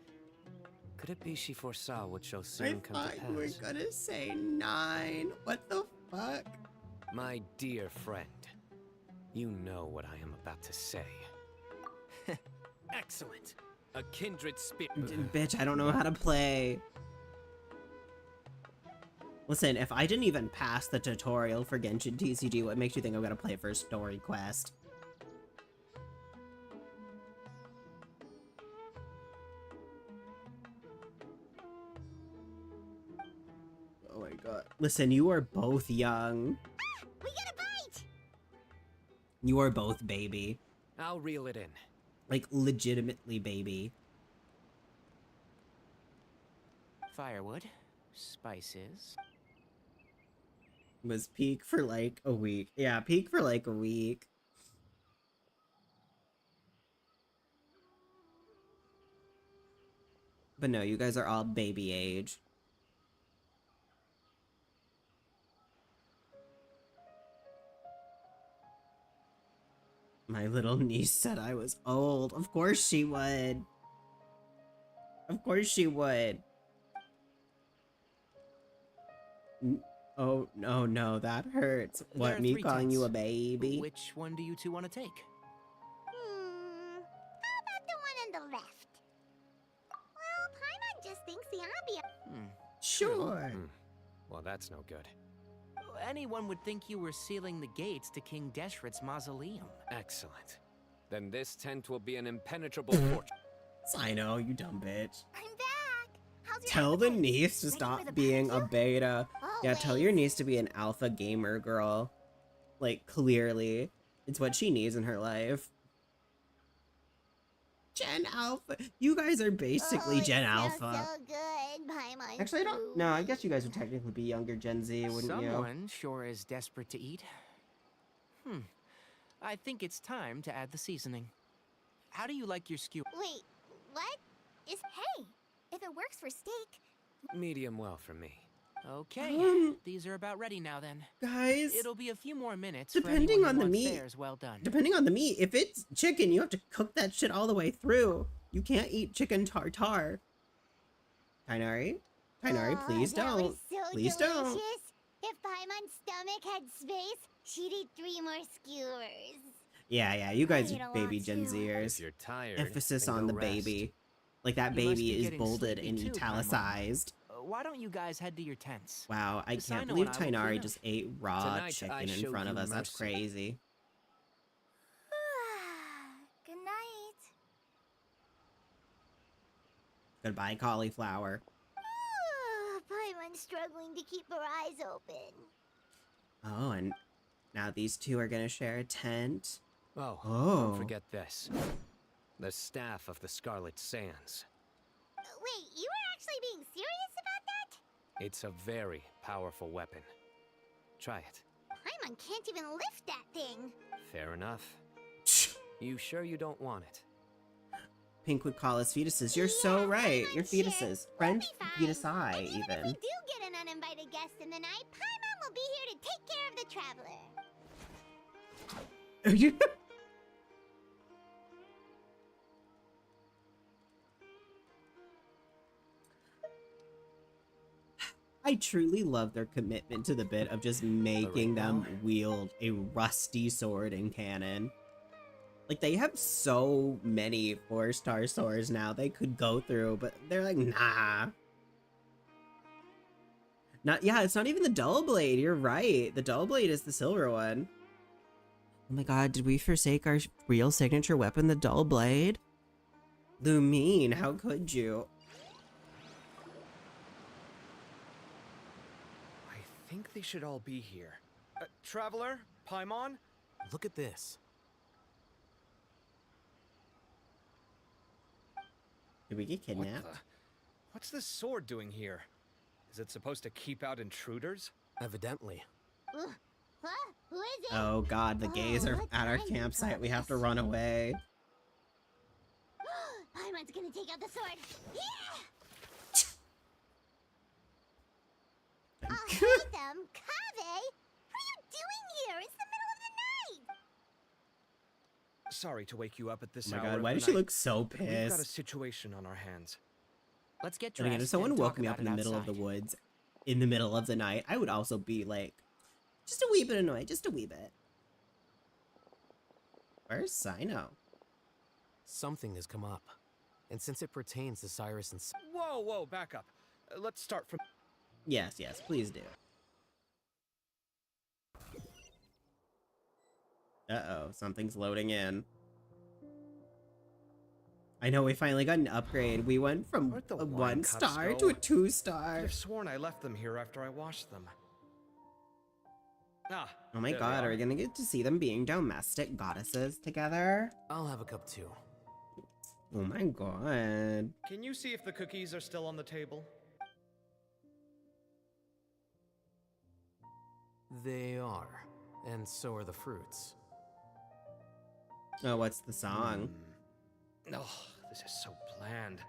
Could it be she foresaw what shall I soon come thought to you were pass? gonna say 9. What the fuck? My dear friend, you know what I am about to say. Excellent. A kindred spirit. Bitch, I don't know how to play. Listen, if I didn't even pass the tutorial for Genshin TCG, what makes you think I'm gonna play for a story quest? Oh my god. Listen, you are both young. We got a bite! You are both baby. I'll reel it in. Like, legitimately baby. Firewood, spices. Was peak for like a week. Yeah, peak for like a week. But no, you guys are all baby age. My little niece said I was old. Of course she would. Of course she would. Oh, no, no, that hurts. There What, are me 3 calling you a tents. baby? Which one do you two want to take? How about the one on the left? Well, Paimon just thinks the ambiance. Sure. Well, that's no good. Anyone would think you were sealing the gates to King Deshret's mausoleum. Excellent. Then this tent will be an impenetrable fortress. Sino, you dumb bitch. I'm back. How's your Tell the appetite? niece to Ready for stop the being a barbecue? beta. Yeah, tell Always. your niece to be an alpha gamer girl. Like, clearly. It's what she needs in her life. Gen Alpha. You guys are basically Oh, Gen it Alpha. smells so good. Paimon's Actually, I don't. No, I guess you guys would technically be younger Gen Z, wouldn't you? Someone sure is desperate to eat. I think it's time to add the seasoning. How do you like your skewer? Wait, what? Hey, if it works for steak. Medium well for me. Okay, these are about ready now then. Guys, It'll be a few more minutes depending for anyone on who the wants meat. theirs well done. depending on the meat, if it's chicken, you have to cook that shit all the way through. You can't eat chicken tartare. Tainari? Tainari, Oh, please that don't. was so Please delicious. don't. If Paimon's stomach had space, she'd eat 3 more skewers. Yeah, you guys I ate are a baby lot, Gen too. If Zers. you're tired, Emphasis then on go the rest. baby. Like that You must baby be is getting bolded sleepy and too, Paimon. italicized. Why don't you guys head to your tents? Wow, I Just can't I know believe and I will Tainari clean just up. ate raw Tonight, I chicken in showed front of you us. That's mercy. crazy. Good night. Goodbye, cauliflower. Paimon's struggling to keep her eyes open. Oh, and now these two are gonna share a tent. Oh, Oh. don't forget this. The staff of the Scarlet Sands. Wait, you were actually being serious about that? It's a very powerful weapon. Try it. Paimon can't even lift that thing. Fair enough. You sure you don't want it? Pink would call us fetuses. You're so Yeah, right. I'm You're sure. fetuses. We'll French be fine. fetusi, And even if even. we do get an uninvited guest in the night, Paimon will be here to take care of the traveler. I truly love their commitment to the bit of just making them wield a rusty sword and cannon. Like, they have so many 4-star swords now they could go through, but they're like, nah. Yeah, it's not even the dull blade. You're right. The dull blade is the silver one. Oh my god, did we forsake our real signature weapon, the dull blade? Lumine, how could you? I think they should all be here. Traveler? Paimon? Look at this. Did we get kidnapped? What's this sword doing here? Is it supposed to keep out intruders? Evidently. Huh? Who is it? Oh god, the gays are what at our time do you campsite. call We have to this? run away. Paimon's gonna take out the sword. Yeah! Oh, hey them, Kave! What are you doing here? It's the middle of the night! Sorry to wake you up at this Oh my hour. god, of why the does she night. look so We've got a pissed? situation on our hands. Let's get And dressed. again, if someone and woke talk me about up in it the middle of the outside. woods, in the middle of the night, I would also be like, just a wee bit annoyed, just a wee bit. Where's Sino? Something has come up. And since it pertains to Cyrus and... Whoa, back up. Let's start from... Yes, please do. Uh-oh, something's loading in. I know, we finally got an upgrade. We went from Where'd the a wine 1-star cups to a go? 2-star. I've sworn I left them here after I washed them. Ah. Oh my there they god, are we are. gonna get to see them being domestic goddesses together? I'll have a cup too. Oh my god. Can you see if the cookies are still on the table? They are. And so are the fruits. Oh, what's the song? Oh, this is so bland.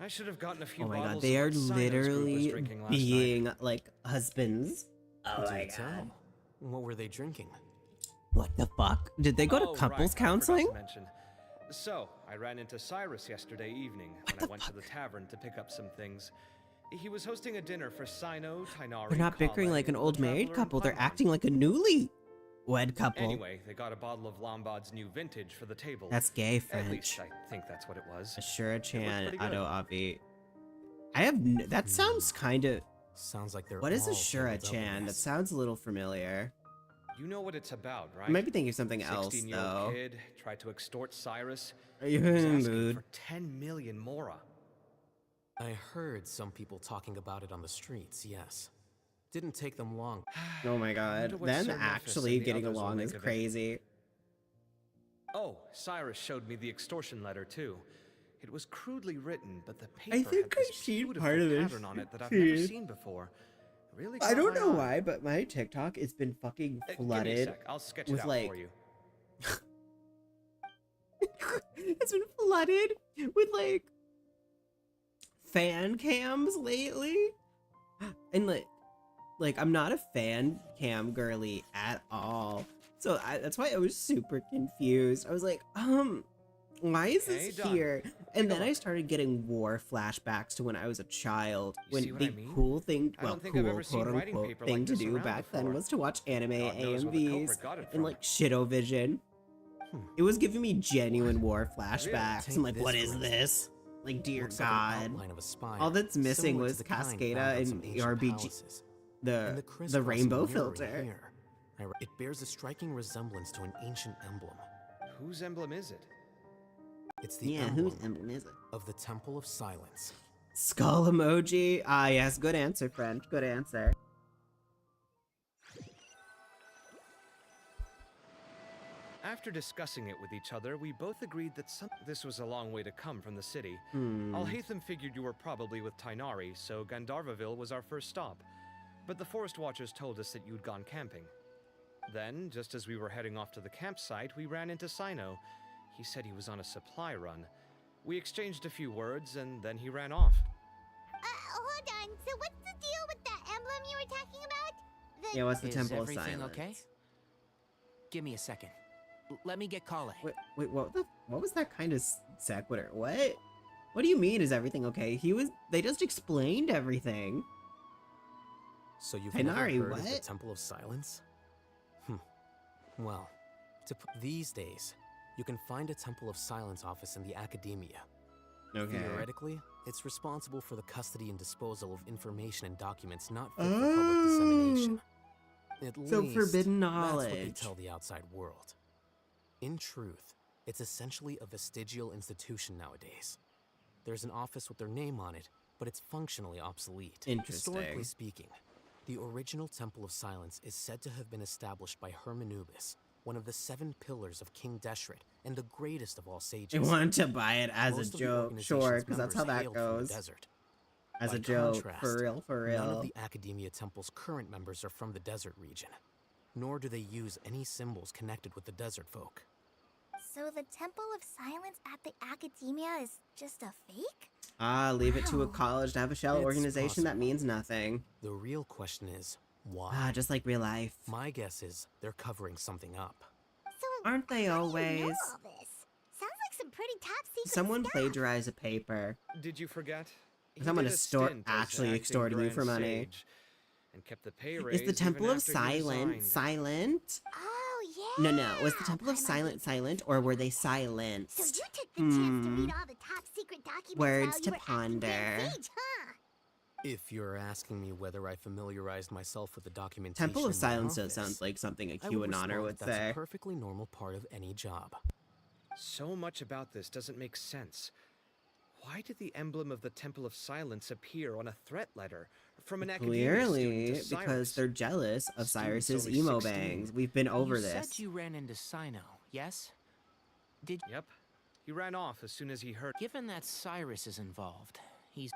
I should have gotten a few Oh my god, bottles they of are what Sino's group was literally drinking last being night. like husbands. Oh Do my tell. god. What were they drinking? What the fuck? Did they go to Oh, couples right, I forgot counseling? to mention. So, I ran into Cyrus yesterday evening when I went to the tavern to pick up some things. He was hosting a dinner for Sino, Tainari, They're not bickering Kale, like an the old married Traveler, and couple. They're Paimon. acting like a newly-wed couple. Anyway, they got a bottle of Lombard's new vintage for the table. That's gay At French. least I think that's what it was. Ashura Chan, pretty good. Ado Avi. I have that sounds kind of Sounds like they're What is all Ashura tangled up in Chan? That this. sounds a little familiar. You know what it's about, right? I might be thinking of something else, 16-year-old though. kid tried to extort Cyrus. Are you He was in the asking mood? for 10 million mora. I heard some people talking about it on the streets, yes. Didn't take them long. Oh my god. wonder what Them Sir Mephis actually and the getting others will along make is of it. crazy. Oh, Cyrus showed me the extortion letter too. It was crudely written, but the paper I think had this I've seen beautiful part of this pattern on it that I've never scene. seen before. Really I caught don't my know eye. why, but my TikTok has been fucking Give me a flooded sec. I'll sketch it with out like for you. it's been flooded with like fan cams lately. And like I'm not a fan cam girly at all. So that's why I was super confused. I was like, why is Okay, this done. here? And Take a then I look. started getting war flashbacks to when I was a child. You when see what the I mean? cool thing, I well, don't think I've cool ever seen quote writing unquote paper thing like to this do around back then before. was to watch anime God knows where the AMVs culprit got it and from. like Shitovision. It was giving me genuine war flashbacks. Take I'm like, this, what for is instance. this? Like, dear Looks like an God. outline of a spire, All that's missing similar to was the kind found Cascada on and some ancient RBG. palaces. The And crisscrossing rainbow mirroring filter. here. It bears a striking resemblance to an ancient emblem. Whose emblem is it? It's the Yeah, emblem whose emblem is it? of the Temple of Silence. Skull emoji. Ah, yes, good answer, friend. Good answer. After discussing it with each other, we both agreed that this was a long way to come from the city. Hmm. Alhaitham figured you were probably with Tainari, so Gandharvaville was our first stop. But the Forest Watchers told us that you'd gone camping. Then, just as we were heading off to the campsite, we ran into Sino. He said he was on a supply run. We exchanged a few words, and then he ran off. Hold on. So what's the deal with that emblem you were talking about? Yeah, what's the Is Temple of everything Silence? okay? Give me a second. Let me get Kale. Wait, what was that kind of sequitur? What? What do you mean, is everything okay? They just explained everything. So you've Tainari, never heard of the what? Temple of Silence? Well, these days, you can find a Temple of Silence office in the academia. Okay. Theoretically, it's responsible for the custody and disposal of information and documents not fit for public dissemination. At So least, forbidden that's what they knowledge. tell the outside world. In truth, it's essentially a vestigial institution nowadays. There's an office with their name on it, but it's functionally obsolete. Interesting. Historically speaking, the original Temple of Silence is said to have been established by Hermanubis, one of the 7 pillars of King Deshret and the greatest of all sages. I wanted to buy it as Most a of the joke, organization's sure, because that's how members that hailed from the goes. desert. As By a joke, contrast, for real, for real. None of the Academia Temple's current members are from the desert region, nor do they use any symbols connected with the desert folk. So the Temple of Silence at the Academia is just a fake? Ah, leave it to a Wow. college to have a shell It's organization that possible. means nothing. The real question is, why? Ah, just like real life. My guess is they're covering something up. So Aren't they how do you know always? all this? Sounds like some pretty top secret Someone stuff. plagiarized a paper. Did you forget? He Someone did a extort- stint as actually acting extorting you for Grand money. Sage, and kept the pay Is raise the Temple even of after he Silent resigned. silent? Oh, yeah. No. Was the Temple of Why am I Silent silent, or were they silenced? So you took the chance to read all the top secret documents Words while you to were acting Grand ponder. Sage, huh? If you're asking me whether I familiarized myself with the documentation Temple of in my Silence office, sounds like something a I would QAnoner respond would that's say. a perfectly normal part of any job. So much about this doesn't make sense. Why did the emblem of the Temple of Silence appear on a threat letter from an academia student Clearly, to because Cyrus? they're jealous of Student's Cyrus's only emo 16. bangs. We've been over you this. said you ran into Sino, yes? Did Yep. He ran off as soon as he heard. given that Cyrus is involved, he's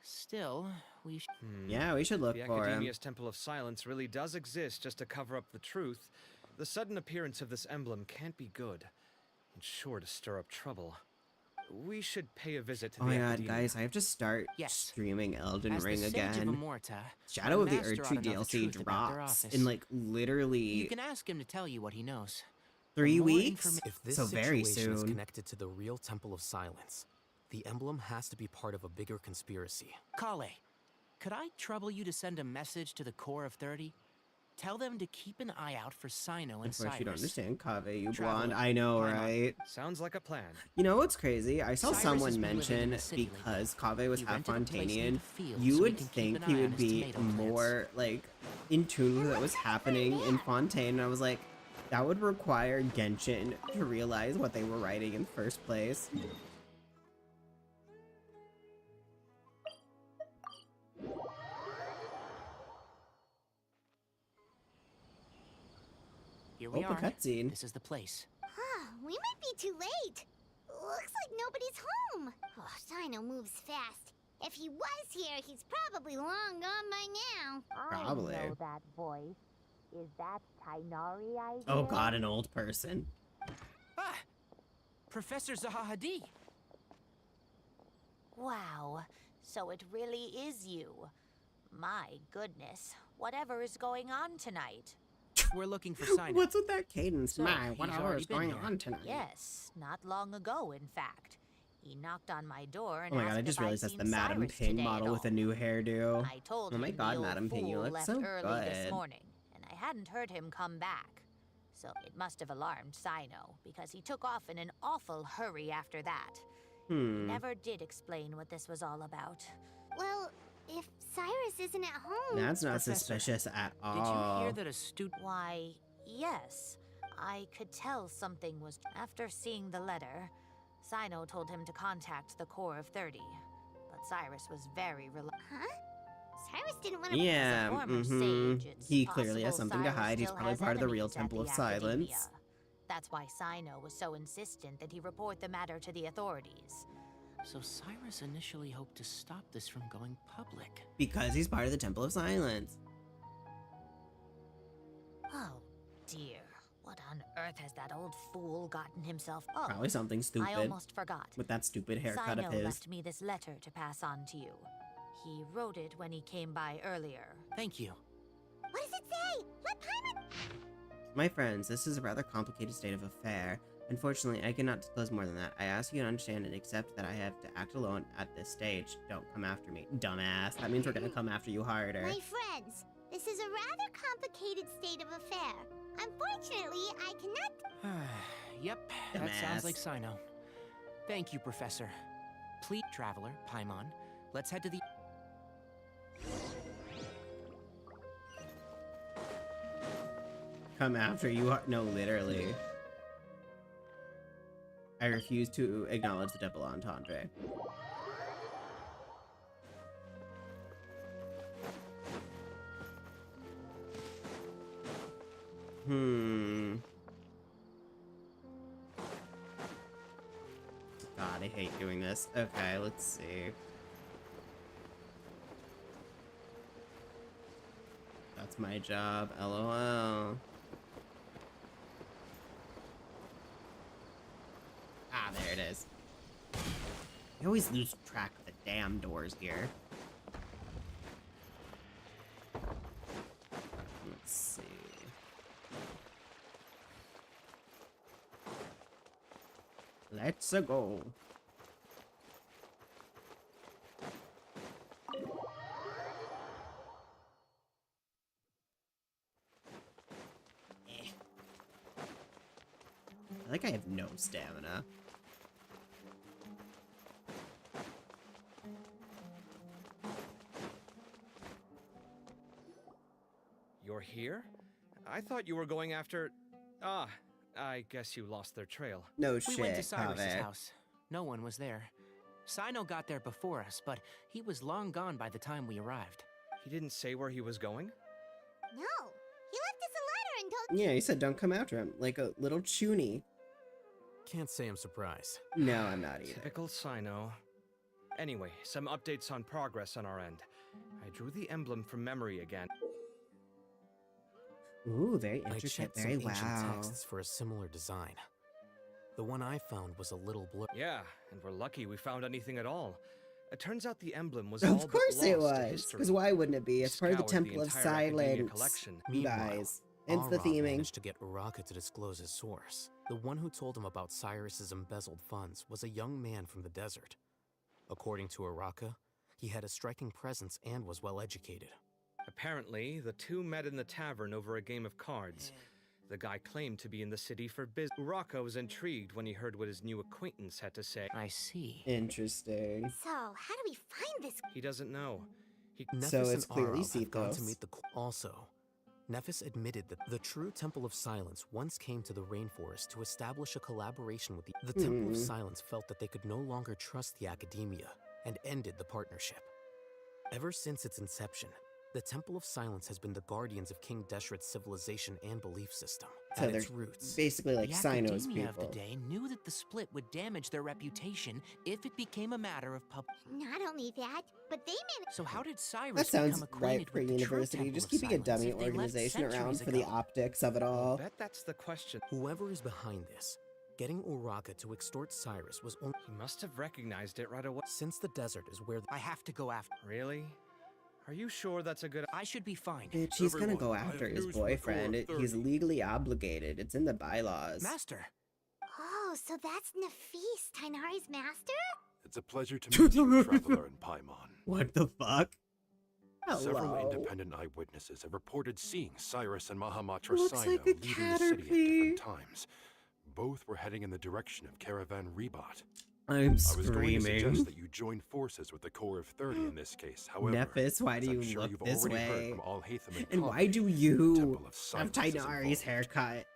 still we Yeah, we should look The for him. Academia's Temple of Silence really does exist just to cover up the truth. The sudden appearance of this emblem can't be good, and sure to stir up trouble. We should pay a visit to Oh the my god, Academia. guys, I have to start Yes. streaming Elden as Ring the sage again. of Amorta, Shadow my of the master ought Erdtree to know the DLC truth about their drops office. in like literally You can ask him to tell you what he knows. 3 more weeks. informa- If this So very situation is soon. connected to the real Temple of Silence, the emblem has to be part of a bigger conspiracy. Kale, could I trouble you to send a message to the core of 30? Tell them to keep an eye out for Sino and Of course, Cyrus. you don't understand, Kaveh, you Traveler, blonde. I know, Paimon. right? Sounds like a plan. You know what's crazy? I saw Cyrus has someone been living in mention the city because Kaveh was He half rented a place near Fontanian, the field you so he would can keep think an he eye on would his be tomato plants. more, like, in tune with what was happening in Fontaine. And I was like, that would require Genshin to realize what they were writing in the first place. Here we Oh, a are. cutscene. This is the place. We might be too late. Looks like nobody's home. Oh, Sino moves fast. If he was here, he's probably long gone by now. Probably. I know that voice. Is that Tainari I Oh god, an old person. Ah! Professor Zahahadi! Wow, so it really is you. My goodness, whatever is going on tonight? We're looking for Sino. What's with that cadence? So, My, what he's hour already is been going here. on tonight? Yes, not long ago, in fact. He knocked on my door and Oh my god, asked I just if I'd realized that's the seen Madam Cyrus Ping today model at with a all. new hairdo. I told Oh him my god, the old Madam Ping, you fool look left so early this good. morning, and I hadn't heard him come back. So it must have alarmed Sino, because he took off in an awful hurry after that. He never did explain what this was all about. Well, if Cyrus isn't at home... That's not Professor, suspicious at all. Did you hear that a student... Why, yes. I could tell something was... After seeing the letter, Sino told him to contact the Core of 30. But Cyrus was very reluctant. Huh? Cyrus didn't want to... Yeah, As a former mm-hmm. sage, it's He clearly has possible something to Cyrus hide. He's still probably has part of the real enemies at Temple of the Silence. Academia. That's why Sino was so insistent that he report the matter to the authorities. So Cyrus initially hoped to stop this from going public. Because he's part of the Temple of Silence. Oh, dear. What on earth has that old fool gotten himself... Oh, Probably something stupid. I almost forgot. With that stupid haircut Sino of his. left me this letter to pass on to you. He wrote it when he came by earlier. Thank you. What does it say? Let Paimon... My friends, this is a rather complicated state of affair. Unfortunately, I cannot disclose more than that. I ask you to understand and accept that I have to act alone at this stage. Don't come after me, dumbass. That means we're gonna come after you harder. My friends, this is a rather complicated state of affair. Unfortunately, I cannot... Yep, that sounds Dumbass. like Sino. Thank you, Professor. Please, Traveler, Paimon, let's head to the... Come after you no, literally. I refuse to acknowledge the double entendre. God, I hate doing this. Okay, let's see. That's my job, LOL. Ah, there it is. I always lose track of the damn doors here. Let's see. Let's go. I think I have no stamina. You're here? I thought you were going after... Ah, I guess you lost their trail. No We shit, went to Cyrus's Kaveh. house. No one was there. Sino got there before us, but he was long gone by the time we arrived. He didn't say where he was going? No. He left us a letter and told... Yeah, he said don't come after him, like a little chuny. Can't say I'm surprised. No, I'm not either. Typical Sino. Anyway, some updates on progress on our end. I drew the emblem from memory again. Ooh, very I intricate, checked some very ancient wow. texts for a similar design. The one I found was a little blurry. Yeah, and we're lucky we found anything at all. It turns out the emblem was Of all but course it lost to was, history. because why wouldn't it be? It's part of the Scoured Temple of entire Academia Silence, collection. you Meanwhile, guys. It's the Arov theming. managed to get Uraka to disclose his source. The one who told him about Cyrus's embezzled funds was a young man from the desert. According to Uraka, he had a striking presence and was well educated. Apparently, the two met in the tavern over a game of cards. The guy claimed to be in the city for business. Uraka was intrigued when he heard what his new acquaintance had to say. I see. Interesting. So, how do we find this? He doesn't know. So Nephis it's and clearly Arav have gone to Cephos. meet the Also, Nephis admitted that the true Temple of Silence once came to the rainforest to establish a collaboration with the Temple of Silence felt that they could no longer trust the academia and ended the partnership. Ever since its inception, the Temple of Silence has been the guardians of King Deshret's civilization and belief system. So At they're its roots, basically like The Sino's academia people. of the day knew that the split would damage their reputation if it became a matter of Not only that, but they managed. So how did Cyrus That sounds become acquainted right for with the true university. Temple Just of keeping a Silence dummy if they left organization around centuries for the ago? optics of it I all. bet that's the question. whoever is behind this, getting Uraka to extort Cyrus was only He must have recognized it right away. since the desert is where I have to go after. Really? Are you sure that's a good... I should be fine. Bitch, he's gonna Everyone, go I have after his news from the core boyfriend. of He's 30. legally obligated. It's in the bylaws. Master, Oh, so that's Nafis, Tainari's master? It's a pleasure to meet you, Traveler in Paimon. What the fuck? Several Hello. independent eyewitnesses have reported seeing Cyrus and Mahamatra Looks Sino like a leaving the city at Caterpie. different times. Both were heading in the direction of Caravan Rebat. I'm I was going to screaming. suggest that you join forces with the core of 30 in this case. However, Nephis, why do as I'm you sure look you've this already heard way? from Al-Haytham And why Khalid, do the you Temple of have Silence is Tainari's involved. haircut?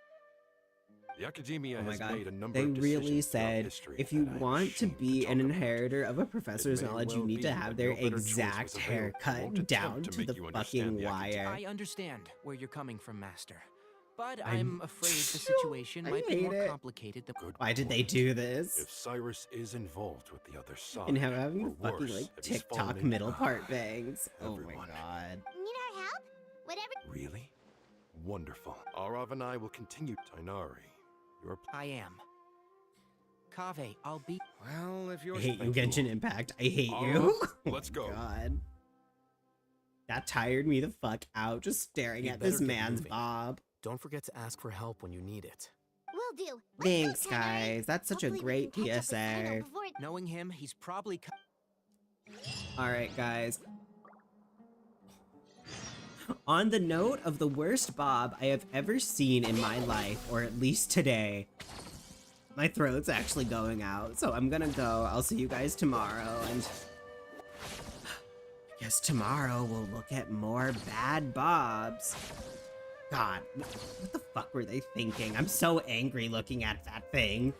The Academia Oh my has god. made a number They of really decisions throughout said history if you that I'm want to ashamed be talk an about. inheritor of a professor's It may knowledge, you well need be to have that their no better choice exact was available. haircut Won't down attempt to to the make you understand fucking the academia. wire. I understand where you're coming from, Master. But I'm- I'm afraid the situation I might be hate more it. complicated than... Good Why did they point. do this? If Cyrus is involved with the other side, And having or fucking worse, like if he's fallen TikTok into- middle part bangs. Oh my Everyone. god. Need our help? Whatever. Really? Wonderful. Arav and I will continue. Tainari, your I am. Kaveh, I'll be... Well, if I you're... hate you, Thank you. Genshin Impact. I hate All you. right, Oh let's my go. God. That tired me the fuck out just staring You at this better get man's moving. bob. Don't forget to ask for help when you need it. Will do. Let's go, Thanks, Tainari. guys. That's such a Hopefully we great can catch up with Sino PSA. before it- Knowing him, he's probably... Alright, guys. On the note of the worst bob I have ever seen in my life, or at least today, my throat's actually going out, so I'm gonna go. I'll see you guys tomorrow, and I guess tomorrow we'll look at more bad bobs. God, what the fuck were they thinking? I'm so angry looking at that thing.